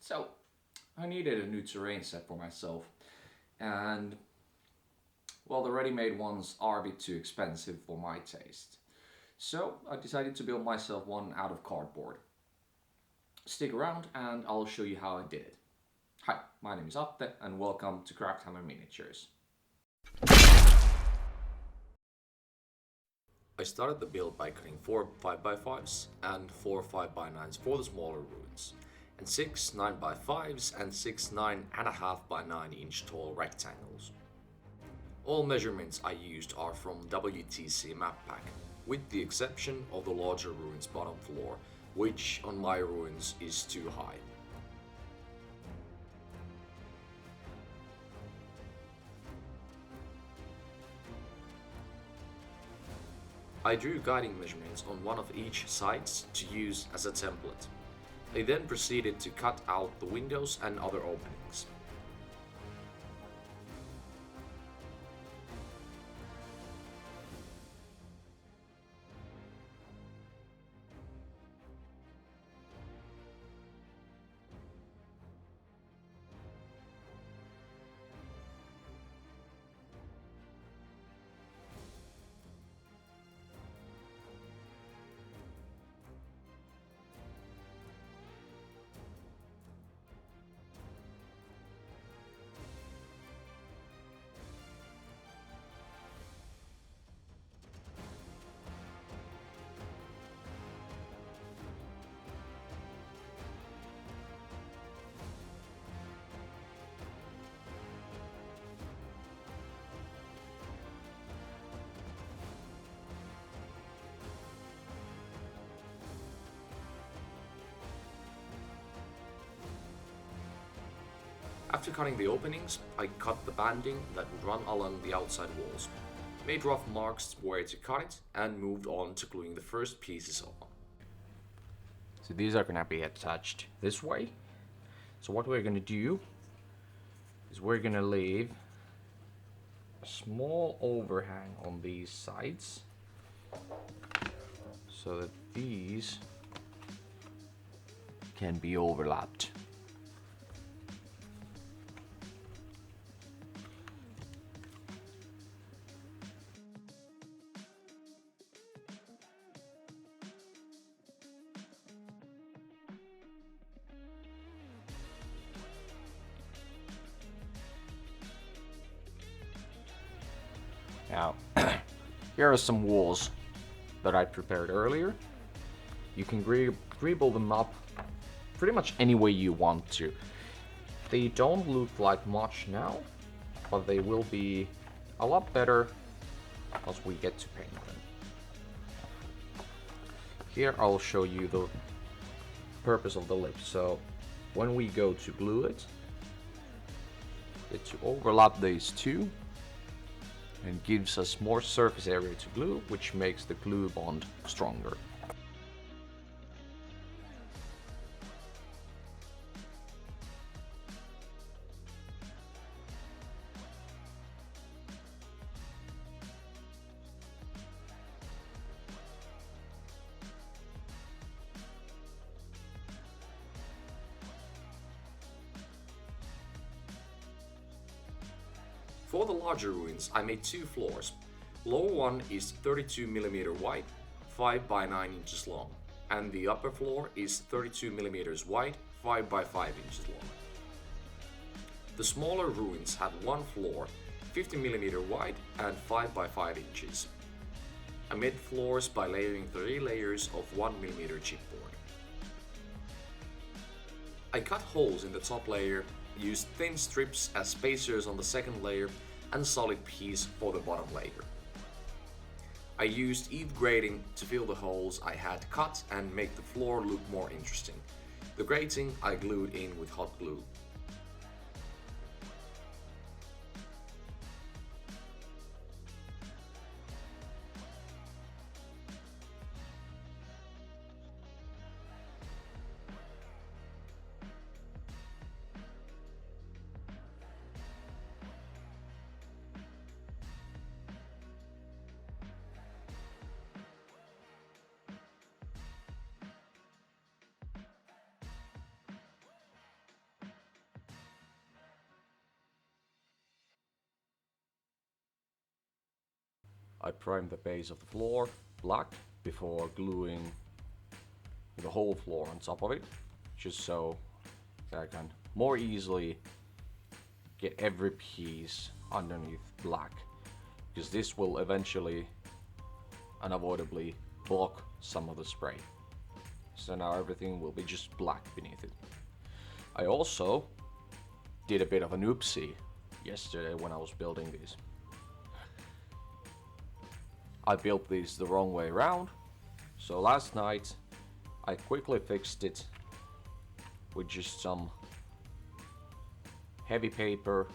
So I needed a new terrain set for myself, and well, the ready-made ones are a bit too expensive for my taste. So I decided to build myself one out of cardboard. Stick around and I'll show you how I did it. Hi, my name is Atte and welcome to Crafthammer Miniatures. I started the build by cutting 4 5x5s and 4 5x9s for the smaller ruins, and 6 9x5s and 6 9.5 by 9 inch tall rectangles. All measurements I used are from WTC map pack, with the exception of the larger ruins bottom floor, which on my ruins is too high. I drew guiding measurements on one of each sides to use as a template. I then proceeded to cut out the windows and other openings. After cutting the openings, I cut the banding that would run along the outside walls, made rough marks where to cut it, and moved on to gluing the first pieces on. So these are gonna be attached this way. So what we're gonna do is we're gonna leave a small overhang on these sides so that these can be overlapped. Now, here are some walls that I prepared earlier. You can dribble them up pretty much any way you want to. They don't look like much now, but they will be a lot better as we get to paint them. Here I'll show you the purpose of the lip. So when we go to glue it, to overlap these two, and gives us more surface area to glue, which makes the glue bond stronger. For the larger ruins, I made 2 floors. Lower one is 32mm wide, 5 by 9 inches long, and the upper floor is 32mm wide, 5 by 5 inches long. The smaller ruins had one floor, 50mm wide and 5 by 5 inches. I made floors by layering 3 layers of 1mm chipboard. I cut holes in the top layer, used thin strips as spacers on the second layer, and solid piece for the bottom layer. I used EVE grating to fill the holes I had cut and make the floor look more interesting. The grating I glued in with hot glue. I prime the base of the floor black before gluing the whole floor on top of it, just so that I can more easily get every piece underneath black, because this will eventually unavoidably block some of the spray. So now everything will be just black beneath it. I also did a bit of an oopsie yesterday when I was building these. I built these the wrong way around, so last night I quickly fixed it with just some heavy paper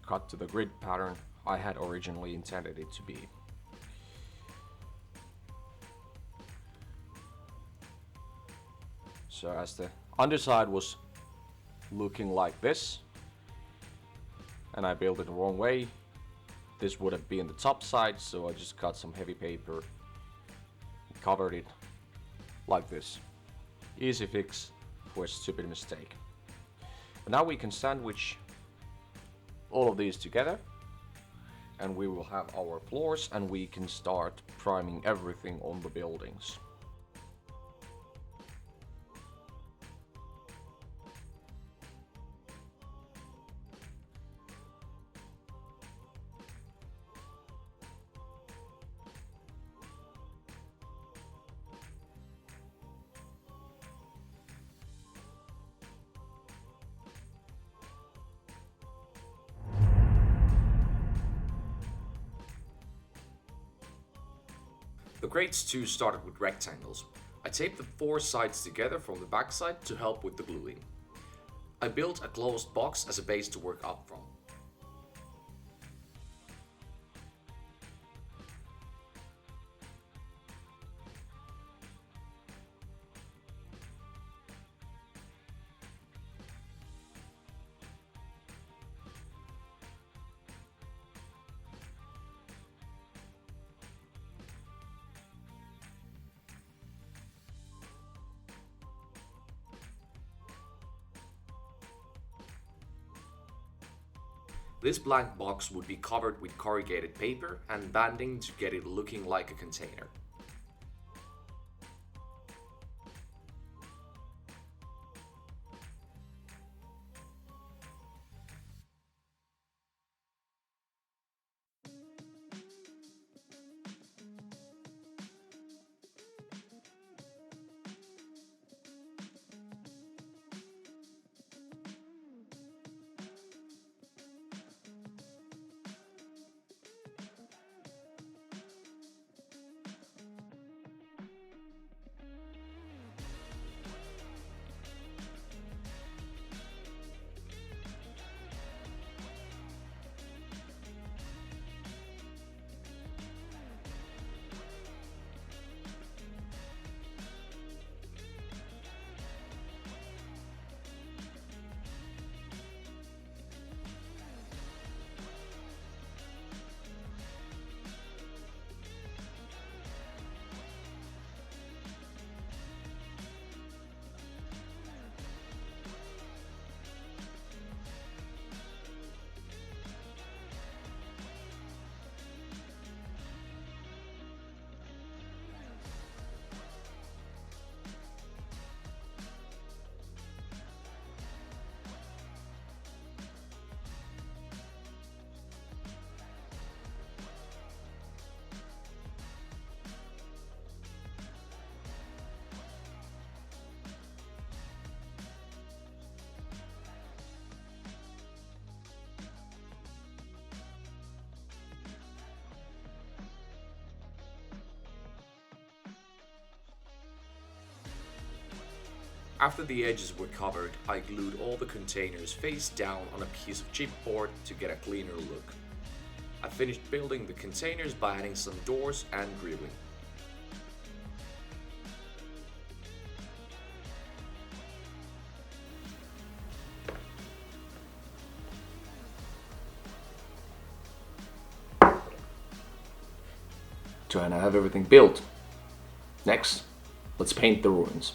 cut to the grid pattern I had originally intended it to be. So as the underside was looking like this, and I built it the wrong way, this would have been the top side, so I just cut some heavy paper and covered it like this. Easy fix for a stupid mistake. But now we can sandwich all of these together, and we will have our floors, and we can start priming everything on the buildings. The grades too started with rectangles. I taped the four sides together from the backside to help with the gluing. I built a closed box as a base to work up from. This blank box would be covered with corrugated paper and banding to get it looking like a container. After the edges were covered, I glued all the containers face down on a piece of chipboard to get a cleaner look. I finished building the containers by adding some doors and grilling. Trying to have everything built. Next, let's paint the ruins.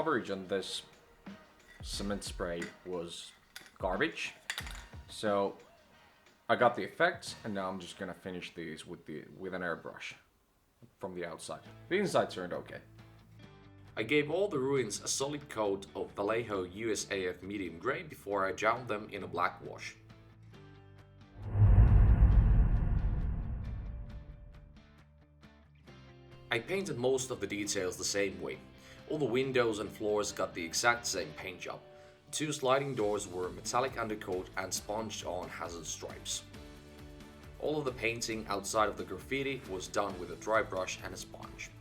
coverage on this cement spray was garbage. So I got the effects, and now I'm just gonna finish these with an airbrush from the outside. The inside turned okay. I gave all the ruins a solid coat of Vallejo USAF medium grey before I drowned them in a black wash. I painted most of the details the same way. All the windows and floors got the exact same paint job. The 2 sliding doors were metallic undercoat and sponged on hazard stripes. All of the painting outside of the graffiti was done with a dry brush and a sponge.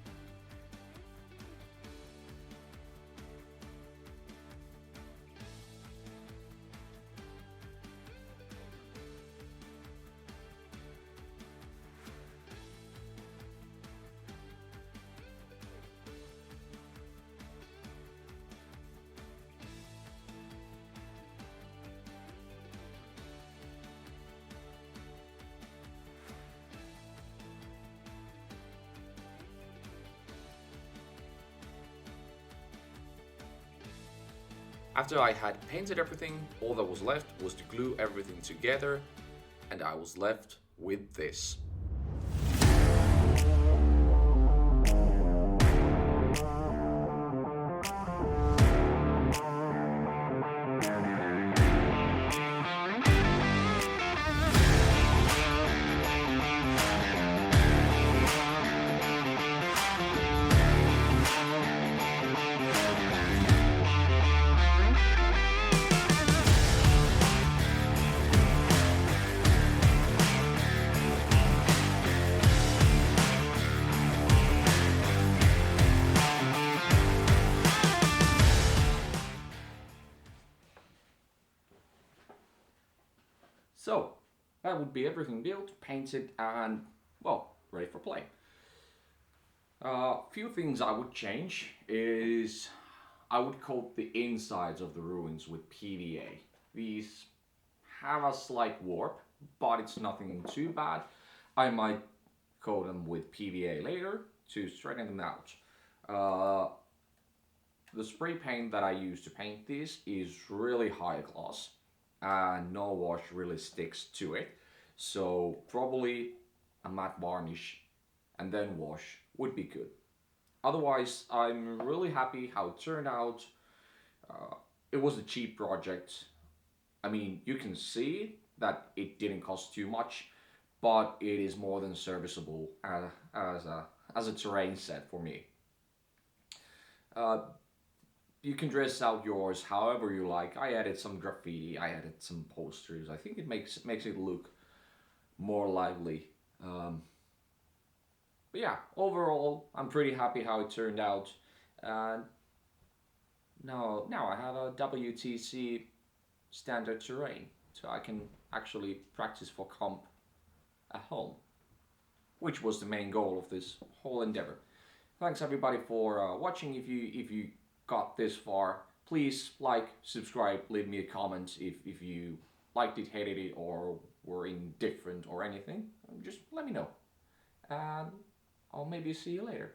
After I had painted everything, all that was left was to glue everything together, and I was left with this. So that would be everything built, painted, and well, ready for play. Few things I would change is I would coat the insides of the ruins with PVA. These have a slight warp, but it's nothing too bad. I might coat them with PVA later to straighten them out. The spray paint that I use to paint these is really high gloss and no wash really sticks to it. So probably a matte varnish and then wash would be good. Otherwise, I'm really happy how it turned out. It was a cheap project. I mean, you can see that it didn't cost too much, but it is more than serviceable as a terrain set for me. You can dress out yours however you like. I added some graffiti, I added some posters. I think it makes it look more lively. But yeah, overall, I'm pretty happy how it turned out. And now I have a WTC standard terrain, so I can actually practice for comp at home, which was the main goal of this whole endeavor. Thanks everybody for watching. If you got this far, please like, subscribe, leave me a comment if you liked it, hated it, or were indifferent or anything. Just let me know. And I'll maybe see you later.